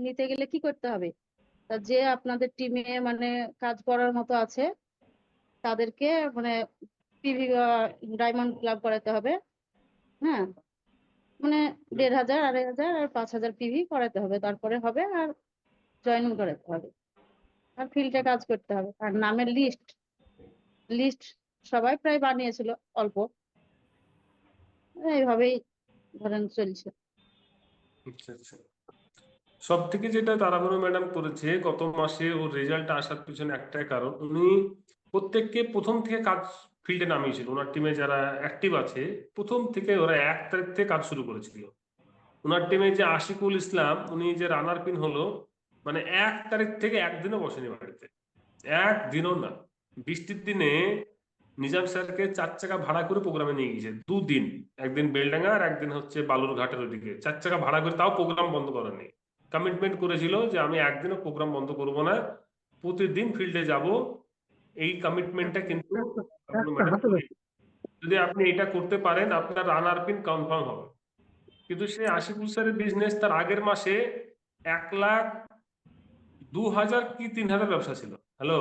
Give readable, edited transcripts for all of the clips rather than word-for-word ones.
নিতে গেলে কি করতে হবে? তা যে আপনাদের টিমে মানে কাজ করার মতো আছে তাদেরকে মানে পিভি ডায়মন্ড ক্লাব করাতে হবে। হ্যাঁ, মানে 1500, 2500 আর 5000 পিভি করাতে হবে, তারপরে হবে। আর জয়েনিং করাতে হবে, আর ফিল্ডে কাজ করতে হবে। আর নামের লিস্ট লিস্ট সবাই প্রায় বানিয়েছিল, অল্প। এইভাবেই ধরেন চলছে। আচ্ছা আচ্ছা। সব থেকে যেটা তারাবনু ম্যাডাম করেছে গত মাসে, ওর রেজাল্ট আসার পিছনে একটাই কারণ, উনি প্রত্যেককে প্রথম থেকে কাজ ফিল্ডে নামিয়েছিল। ওনার টিমে যারা অ্যাক্টিভ আছে প্রথম থেকে ওরা 1 তারিখ থেকে কাজ শুরু করেছিল। ওনার টিমে যে আশিকুল ইসলাম, উনি যে রানার পিন হলো, মানে 1 তারিখ থেকে একদিনও বসেনি বাড়িতে, একদিনও না। বৃষ্টির দিনে নিজাম স্যারকে 4 চাকা ভাড়া করে প্রোগ্রামে নিয়ে গিয়েছে 2 দিন। একদিন বেলডাঙ্গা আর একদিন হচ্ছে বালুরঘাটের ওইদিকে, 4 চাকা ভাড়া করে, তাও প্রোগ্রাম বন্ধ করেনি। কমিটমেন্ট করেছিল যে আমি একদিনও প্রোগ্রাম বন্ধ করব না, প্রতিদিন ফিল্ডে যাব। এই কমিটমেন্টটা কিন্তু ম্যাডাম, যদি আপনি এটা করতে পারেন আপনার রানার পিন কনফার্ম হবে। কিন্তু সে আশিকুল স্যারের বিজনেস তার আগের মাসে 1,02,000 কি 3,000 ব্যবসা ছিল। হ্যালো,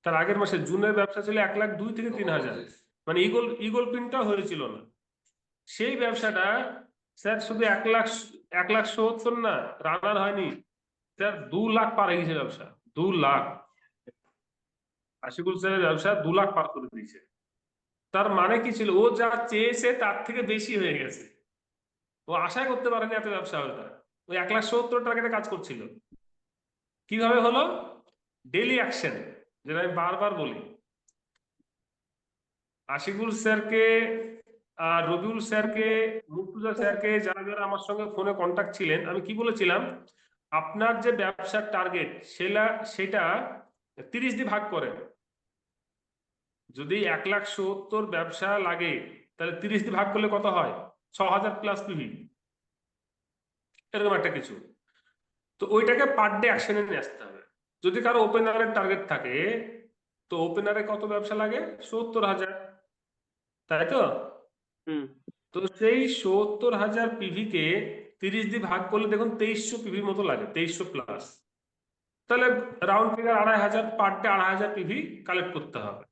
তার আগের মাসে জুনের ব্যবসা ছিল 1,02,000 থেকে 3,000, মানে ইগল ইগল পিনটা হয়েছিল না। সেই ব্যবসাটা স্যার শুধু 1,70,000 না, রানার হয়নি স্যার, 2 লাখ পার হয়ে গেছে ব্যবসা। 2 লাখ, আশিকুল স্যারের ব্যবসা 2 লাখ পার করে দিয়েছে। তার মানে কি ছিল, ও যা চেয়েছে তার থেকে বেশি হয়ে গেছে। ও আশা করতে পারেনি এত ব্যবসা হবে তার। ওই 1,70,000 টার্গেটে কাজ করছিল। কিভাবে হলো? ডেলি অ্যাকশন, যেটা আমি বারবার বলি। আশিকুল স্যারকে আর রবিউল স্যারকে, মুর্তুজা স্যারকে, যারা যারা আমার সঙ্গে ফোনে কন্ট্যাক্ট ছিলেন, আমি কি বলেছিলাম, আপনার যে ব্যবসার টার্গেট সেটা 30 দিয়ে ভাগ করেন। যদি 1,70,000 ব্যবসা লাগে তাহলে 30 দিয়ে ভাগ করলে কত হয়? 6,000 প্লাস পিভি, এরকম একটা কিছু। তো ওইটাকে পার ডে অ্যাকশনে নিয়ে আসতে হবে। যদি কারো ওপেনারের টার্গেট থাকে, তো ওপেনারে কত ব্যবসা লাগে? 70,000, তাই তো? তো সেই 70,000 পিভি কে 30 দিয়ে ভাগ করলে দেখুন 2300 পিভির মতো লাগে, 2300 প্লাস। তাহলে round figure 2,500, per day 2,500 PV collect করতে হবে।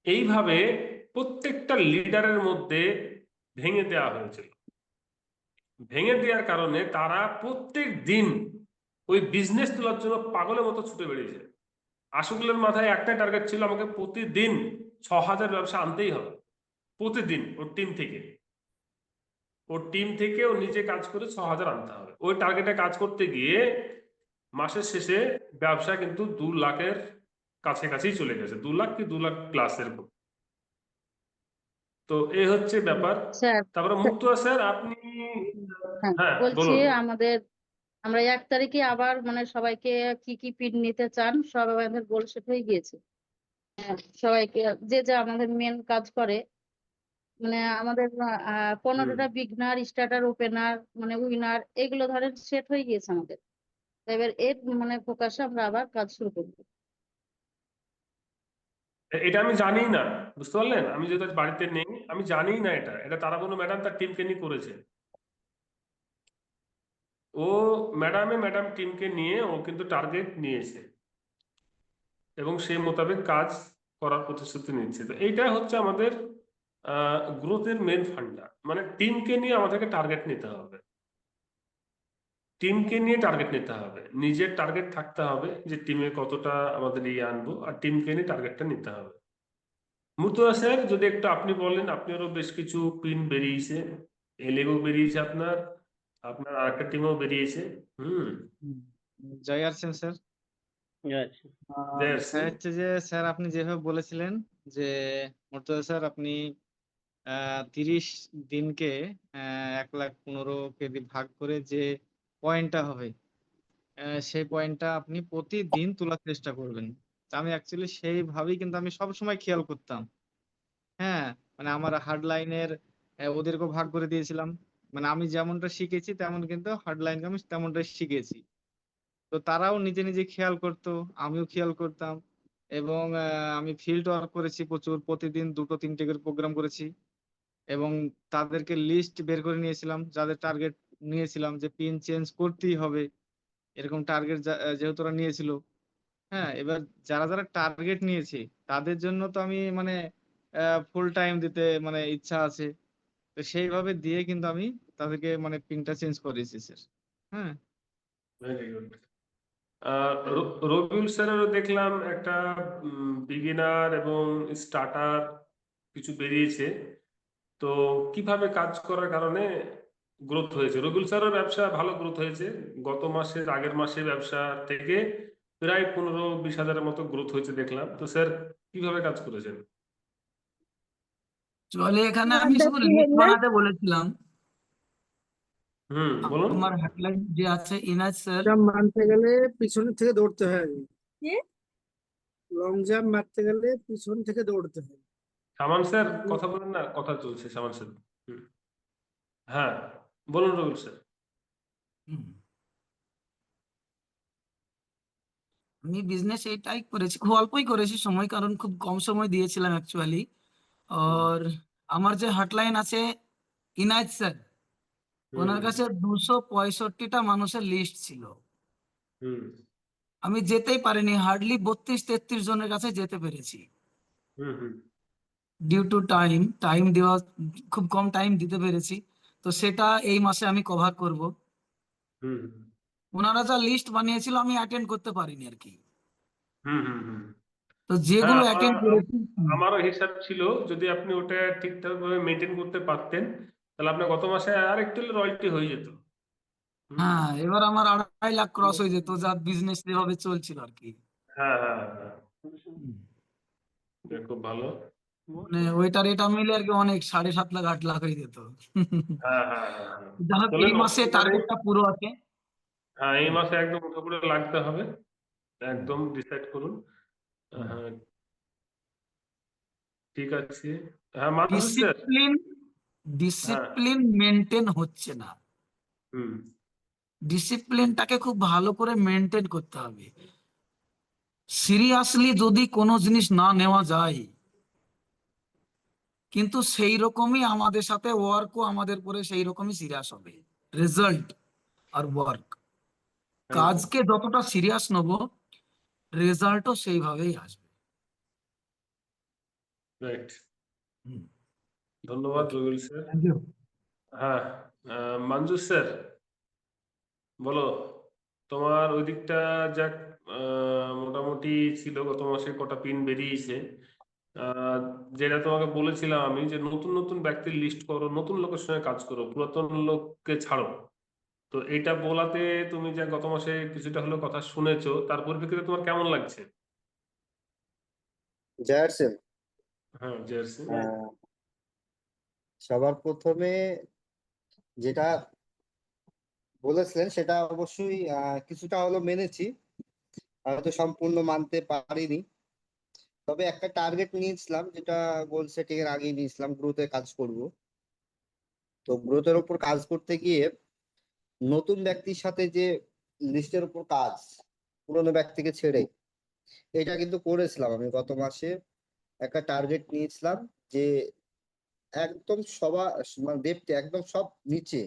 এইভাবে প্রত্যেকটা লিডারের মধ্যে ভেঙে দেওয়া হয়েছিল। ভেঙে দেওয়ার কারণে তারা প্রত্যেক দিন ওই বিজনেস তোলার জন্য পাগলের মতো ছুটে বেরিয়েছে। আশুকুলের মাথায় একটাই টার্গেট ছিল, আমাকে প্রতিদিন 6,000 ব্যবসা আনতেই হবে, প্রতিদিন। ওর টিম থেকে ও নিজে কাজ করে 6,000 আনতে হবে। ওই টার্গেটে কাজ করতে গিয়ে মাসের শেষে ব্যবসা কিন্তু 2 লাখের কাছাকাছি চলে গেছে, 2 লাখ কি 2 লাখ প্লাস এরকম। তো এই হচ্ছে ব্যাপার। স্যার, তারপরে মুক্তা স্যার, আপনি, হ্যাঁ হ্যাঁ বলছি, বলুন। আমরা 1 তারিখে আবার মানে সবাইকে কি কি পিন নিতে চান সব আমাদের গোল সেট হয়ে গিয়েছে। সবাইকে, যে যে আমাদের মেন কাজ করে, মানে আমাদের 15টা বিগনার, স্টার্টার, ওপেনার, মানে উইনার, এগুলো ধরেন সেট হয়ে গিয়েছে আমাদের। তো এবার এর মানে ফোকাসে আমরা আবার কাজ শুরু করবো। এটা আমি জানি না, বুঝতে পারলেন? আমি যেহেতু আজ বাড়িতে নেই, আমি জানি না এটা এটা তারাবনু ম্যাডাম তার টিমকে নিয়ে করেছে। ও ম্যাডাম টিমকে নিয়ে ও কিন্তু টার্গেট নিয়েছে এবং সেই মোতাবেক কাজ করার প্রতিশ্রুতি নিচ্ছে। তো এইটা হচ্ছে আমাদের গ্রোথের মেন ফান্ডা, মানে টিমকে নিয়ে আমাদেরকে টার্গেট নিতে হবে। টিমকে নিয়ে টার্গেট নিতে হবে, নিজের টার্গেট থাকতে হবে যে টিমে কতটা আমাদের ইয়ে আনবো, আর টিমকে নিয়ে টার্গেটটা নিতে হবে। মুর্তজা স্যার, যদি একটু আপনি বলেন, আপনারও বেশ কিছু পিন বেরিয়েছে, এলেগও বেরিয়েছে, আপনার আপনার আরেকটা টিমও বেরিয়েছে। হুম। জয় আছেন স্যার। জয় স্যার শ্রী। হচ্ছে যে স্যার আপনি যেভাবে বলেছিলেন যে মুর্তজা স্যার, আপনি 30 দিনকে 1,15,000 দিয়ে ভাগ করে যে পয়েন্টটা হবে, সেই পয়েন্টটা আপনি প্রতিদিন তোলার চেষ্টা করবেন। তা আমি অ্যাকচুয়ালি সেইভাবেই কিন্তু আমি সবসময় খেয়াল করতাম। হ্যাঁ, মানে আমার হার্ড লাইনের ওদেরকেও ভাগ করে দিয়েছিলাম। মানে আমি যেমনটা শিখেছি তেমন কিন্তু হার্ড লাইনকে আমি তেমনটাই শিখেছি। তো তারাও নিজে নিজে খেয়াল করতো, আমিও খেয়াল করতাম। এবং আমি ফিল্ড ওয়ার্ক করেছি প্রচুর, প্রতিদিন 2-3টে করে প্রোগ্রাম করেছি এবং তাদেরকে লিস্ট বের করে নিয়েছিলাম, যাদের টার্গেট নিয়েছিলাম যে পিন চেঞ্জ করতেই হবে, এরকম টার্গেট যেহেতু ওরা নিয়েছিল। হ্যাঁ, এবার যারা যারা টার্গেট নিয়েছে তাদের জন্য তো আমি মানে ফুল টাইম দিতে মানে ইচ্ছা আছে। তো সেইভাবে দিয়ে কিন্তু আমি তাদেরকে মানে পিনটা চেঞ্জ করেছি স্যার। হ্যাঁ। Very good. রবিউল স্যারেরও দেখলাম একটা বিগিনার এবং স্টার্টার কিছু বেরিয়েছে, তো কিভাবে কাজ করার কারণে গ্রোথ হয়েছে? রবিউল স্যারের ব্যবসা ভালো গ্রোথ হয়েছে, গত মাসের আগের মাসের ব্যবসা থেকে প্রায় 15-20 হাজারের মতো গ্রোথ হয়েছে দেখলাম। তো স্যার কিভাবে কাজ করেছেন? চলে এখানে আমি নামটা শুধু কি লিস্ট বললেন? বানাতে বলেছিলাম। বলুন। আমার হেডলাইন যে আছে ইনাজ স্যার, জাম্প মারতে গেলে পিছন থেকে দৌড়তে হয়, কি? লং জাম্প মারতে গেলে পিছন থেকে দৌড়তে হয়। সামান স্যার কথা বলেন না, কথা চলছে সামান স্যার। হ্যাঁ, বলুন রবিউল স্যার। আমি বিজনেস এটাই করেছি, খুব অল্পই করেছি সময়, কারণ খুব কম সময় দিয়েছিলাম অ্যাকচুয়ালি। আর আমার যে হটলাইন আছে ইনাজ স্যার, ওনার কাছে 265টা মানুষের লিস্ট ছিল। হুম আমি যেতেই পারিনি, হার্ডলি 32-33 জনের কাছে যেতে পেরেছি হুম হুম ডিউ টু টাইম দেওয়া, খুব কম টাইম দিতে পেরেছি। তো সেটা এই মাসে আমি কভার করব। হুম ওনারা যা লিস্ট বানিয়েছিল আমি অ্যাটেন্ড করতে পারিনি আর কি। হুম হুম হুম তো হ্যাঁ, যেগুলো অ্যাটেন্ড করেছি, আমারও হিসাব ছিল যদি আপনি ওটা ঠিকঠাক ভাবে মেনটেন করতে পারতেন তাহলে আপনার গত মাসে আর একটু রয়্যালটি হয়ে যেত। হুম, হ্যাঁ, এবার আমার 2.5 লাখ ক্রস হয়ে যেত, যা বিজনেস যেভাবে চলছিল আর কি। হ্যাঁ হ্যাঁ হ্যাঁ, এটা খুব ভালো। মানে ওইটার এটা মিলে আর কি অনেক 7.5 লাখ 8 লাখ হয়ে যেত। হ্যাঁ হ্যাঁ হ্যাঁ হ্যাঁ। যাই হোক, চলেন এই মাসে অসুবিধা নেই। টার্গেটটা পুরো আছে। হ্যাঁ, এই মাসে একদম উঠে পড়ে লাগতে হবে, একদম ডিসাইড করুন। হ্যাঁ, ঠিক আছে। হ্যাঁ মানুষ স্যার। ডিসিপ্লিন হ্যাঁ। ডিসিপ্লিন মেনটেন হচ্ছে না। হুম ডিসিপ্লিনটাকে খুব ভালো করে মেনটেন করতে হবে। সিরিয়াসলি যদি কোনো জিনিস না নেওয়া যায়, কিন্তু সেই রকমই আমাদের সাথে ওয়ার্কও আমাদের পরে সেই রকমই সিরিয়াস হবে। রেজাল্ট আর ওয়ার্ক, একদম কাজকে যতটা সিরিয়াস নেব, রেজাল্টও সেইভাবেই আসবে। রাইট। ধন্যবাদ রবিউল স্যার। Thank you. হ্যাঁ, মঞ্জুর স্যার বলো, তোমার ওই দিকটা যাক মোটামুটি ছিল, গত মাসে কটা পিন বেরিয়েছে। আহ, যেটা তোমাকে বলেছিলাম আমি যে নতুন নতুন ব্যক্তির লিস্ট করো, নতুন লোকের সঙ্গে কাজ করো, পুরাতন লোককে ছাড়ো। তো এটা বলাতে তুমি যে গত মাসে কিছুটা হলেও কথা শুনেছো, তার পরিপ্রেক্ষিতে তোমার কেমন লাগছে? জায়ারসেন, হ্যাঁ জার্সি। সবার প্রথমে যেটা বলেছিলেন সেটা অবশ্যই কিছুটা হলো মেনেছি, হয়তো সম্পূর্ণ মানতে পারিনি। তবে একটা টার্গেট নিয়েছিলাম, যেটা গোল সেটিং এর আগে নিয়েছিলাম, গ্রোথে কাজ করব। তো গ্রোথের উপর কাজ করতে গিয়ে নতুন ব্যক্তির সাথে যে লিস্টের উপর কাজ, পুরোনো ব্যক্তিকে ছেড়ে, এটা কিন্তু করেছিলাম আমি গত মাসে। একটা টার্গেট নিয়েছিলাম যে একদম মানে ডেপ্থে একদম সব নিচে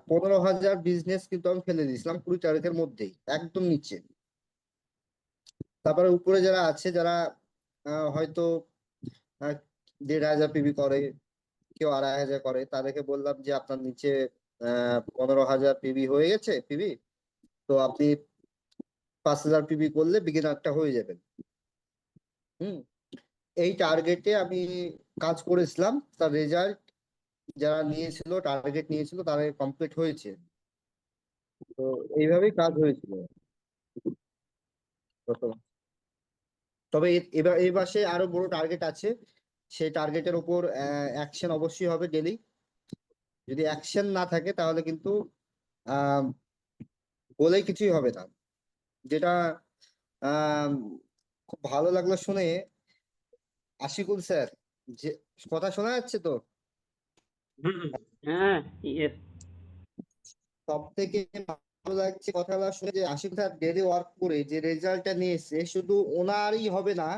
15,000 বিজনেস কিন্তু আমি ফেলে দিয়েছিলাম 20 তারিখের মধ্যেই, একদম নিচে। তারপরে উপরে যারা আছে, যারা হয়তো 1,500 পিবি করে, কেউ 2,500 করে, তাদেরকে বললাম যে আপনার নিচে 15,000 পিবি হয়ে গেছে পিবি, তো আপনি 5,000 পিবি করলে বিগিনারটা হয়ে যাবেন। হুম, এই টার্গেটে আমি কাজ করেছিলাম। তার রেজাল্ট যারা নিয়েছিল, টার্গেট নিয়েছিল, তারা কমপ্লিট হয়েছে। তো এইভাবেই কাজ হয়েছিল। তবে এবার এই মাসে আরো বড় টার্গেট আছে, সেই টার্গেটের উপর অ্যাকশন অবশ্যই হবে ডেলি। যদি অ্যাকশন না থাকে তাহলে কিন্তু আহ বলে কিছুই হবে না। যেটা আহ খুব ভালো লাগলো শুনে, আশিকুল স্যার, যে কথা শোনা যাচ্ছে তো? হ্যাঁ, ইয়েস। সব থেকে ভালো লাগছে কথাটা শুনে যে আশিকুল স্যার ডেলি ওয়ার্ক করে যে রেজাল্টটা নিয়ে এসছে, শুধু ওনারই হবে না,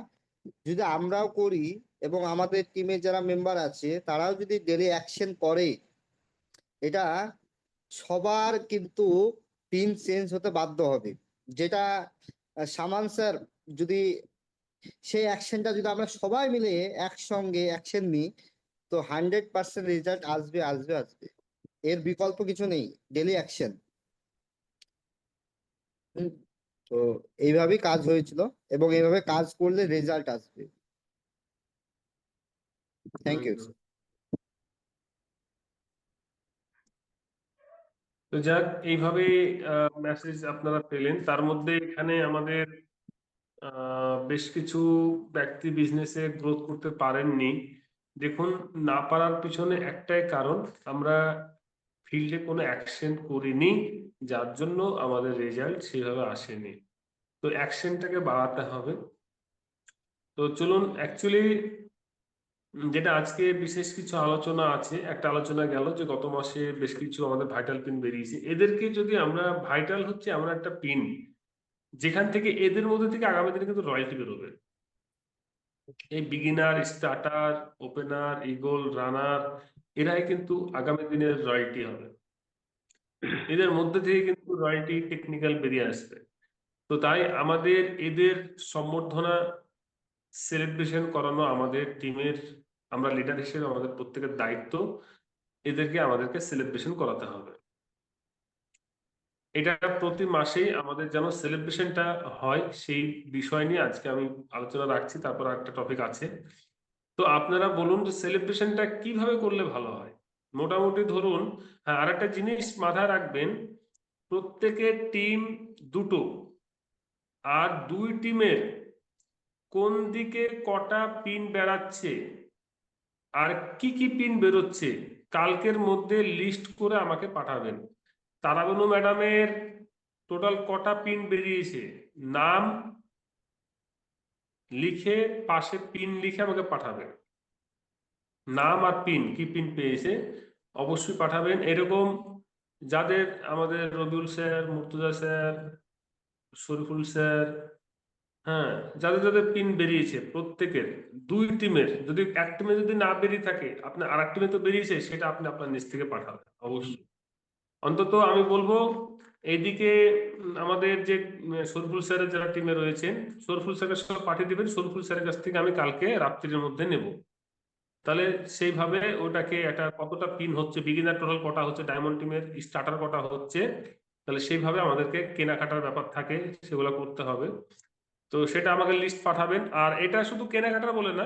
যদি আমরাও করি এবং আমাদের টিমে যারা মেম্বার আছে তারাও যদি ডেলি অ্যাকশন করে, এটা সবার কিন্তু পিন চেঞ্জ হতে বাধ্য হবে। যেটা সামান স্যার যদি সেই অ্যাকশনটা যদি আমরা সবাই মিলে একসঙ্গে অ্যাকশন নিই, তো 100% রেজাল্ট আসবে আসবে আসবে, এর বিকল্প কিছু নেই। Daily action. তো এইভাবেই কাজ হয়েছিল এবং এইভাবে কাজ করলে রেজাল্ট আসবে। Thank you. একদম। তো যাক, এইভাবে মেসেজ আপনারা পেলেন। তার মধ্যে এখানে আমাদের বেশ কিছু ব্যক্তি বিজনেসে গ্রোথ করতে পারেননি। দেখুন, না পারার পিছনে একটাই কারণ, আমরা ফিল্ডে কোনো অ্যাকশন করিনি, যার জন্য আমাদের রেজাল্ট সেভাবে আসেনি। তো অ্যাকশনটাকে বাড়াতে হবে। তো চলুন, অ্যাকচুয়ালি যেটা আজকে বিশেষ কিছু আলোচনা আছে, একটা আলোচনা গেল যে গত মাসে বেশ কিছু আমাদের ভাইটাল পিন বেরিয়েছে। এদেরকে যদি আমরা, ভাইটাল হচ্ছে এমন একটা পিন যেখান থেকে এদের মধ্যে থেকে আগামী দিনে কিন্তু রয়্যালটি বেরোবে। এই বিগিনার, স্টার্টার, ওপেনার, ইগল, রানার, এরাই কিন্তু আগামী দিনের রয়্যালটি হবে। এদের মধ্যে থেকে কিন্তু রয়্যালটি টেকনিক্যাল বেরিয়ে আসবে। তো তাই আমাদের এদের সম্বর্ধনা, সেলিব্রেশন করানো আমাদের টিমের, আমরা লিডার হিসেবে আমাদের প্রত্যেকের দায়িত্ব। এদেরকে আমাদেরকে সেলিব্রেশন করাতে হবে। এটা প্রতি মাসেই আমাদের যেন সেলিব্রেশনটা হয়, সেই বিষয় নিয়ে আজকে আমি আলোচনা রাখছি। তারপর একটা টপিক আছে। তো আপনারা বলুন যে সেলিব্রেশনটা কিভাবে করলে ভালো হয়। মোটামুটি ধরুন, হ্যাঁ, আর একটা জিনিস মাথায় রাখবেন, প্রত্যেকের টিম দুটো, আর দুই টিমের কোন দিকে কটা পিন বেড়াচ্ছে আর কি কি পিন বেরোচ্ছে কালকের মধ্যে লিস্ট করে আমাকে পাঠাবেন। তারাবনু ম্যাডামের টোটাল কটা পিন বেরিয়েছে নাম লিখে, পাশে পিন লিখে আমাকে পাঠাবেন। নাম আর পিন, কি পিন পেয়েছে অবশ্যই পাঠাবেন। এরকম যাদের, আমাদের Rabiul sir, Murtaza sir, Shariful sir, হ্যাঁ, যাদের যাদের পিন বেরিয়েছে প্রত্যেকের, দুই টিমের, যদি এক টিমে যদি না বেরিয়ে থাকে, আপনি আর এক টিমে তো বেরিয়েছে, সেটা আপনি আপনার নিজ থেকে পাঠাবেন অবশ্যই। অন্তত আমি বলবো এইদিকে আমাদের যে শরীফুল স্যারের যারা টিমে রয়েছেন, শরীফুল স্যারের সঙ্গে পাঠিয়ে দিবেন। শরীফুল স্যারের কাছ থেকে আমি কালকে রাত্রির মধ্যে নেব। তাহলে সেইভাবে ওটাকে একটা কতটা পিন হচ্ছে, বিগিনার টোটাল কটা হচ্ছে, ডায়মন্ড টিমের স্টার্টার কটা হচ্ছে, তাহলে সেইভাবে আমাদেরকে কেনাকাটার ব্যাপার থাকে, সেগুলো করতে হবে। তো সেটা আমাকে লিস্ট পাঠাবেন। আর এটা শুধু কেনাকাটা বলে না,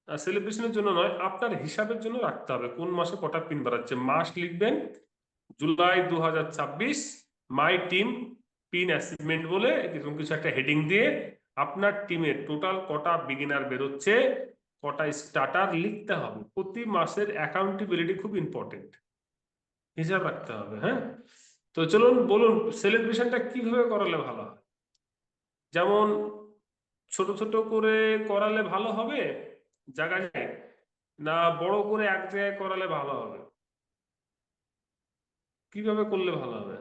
সেলিব্রেশনের জন্য নয়, আপনার হিসাবের জন্য রাখতে হবে কোন মাসে কটা পিন বাড়াচ্ছে। মাস লিখবেন July 2026, my team pin achievement বলে এরকম কিছু একটা হেডিং দিয়ে আপনার টিমের টোটাল কটা বিগিনার বেরোচ্ছে, কটা স্টার্টার লিখতে হবে। প্রতি মাসের অ্যাকাউন্টেবিলিটি খুব ইম্পর্টেন্ট, হিসাব রাখতে হবে। হ্যাঁ, তো চলুন বলুন সেলিব্রেশনটা কিভাবে করালে ভালো হয়। যেমন ছোট ছোট করে করালে ভালো হবে জায়গায়, না বড় করে এক জায়গায় করালে ভালো হবে, কিভাবে করলে ভালো হবে?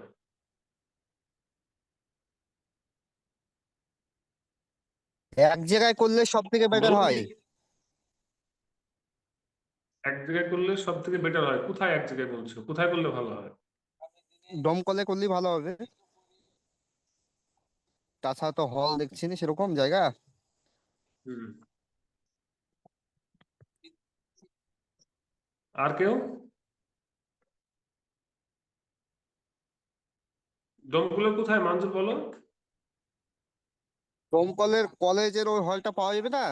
এক জায়গায় করলে সব থেকে বেটার বলুন। হয়। এক জায়গায় করলে সব থেকে বেটার হয়? কোথায় এক জায়গায় বলছো, কোথায় করলে ভালো হয়? দমকলে করলেই ভালো হবে। তাছাড়া তো হল দেখছি না সেরকম জায়গা। হুম। আর কেউ? দমকলের কোথায় মঞ্জুর বলো? দমকলের কলেজের ওই হলটা পাওয়া যাবে না?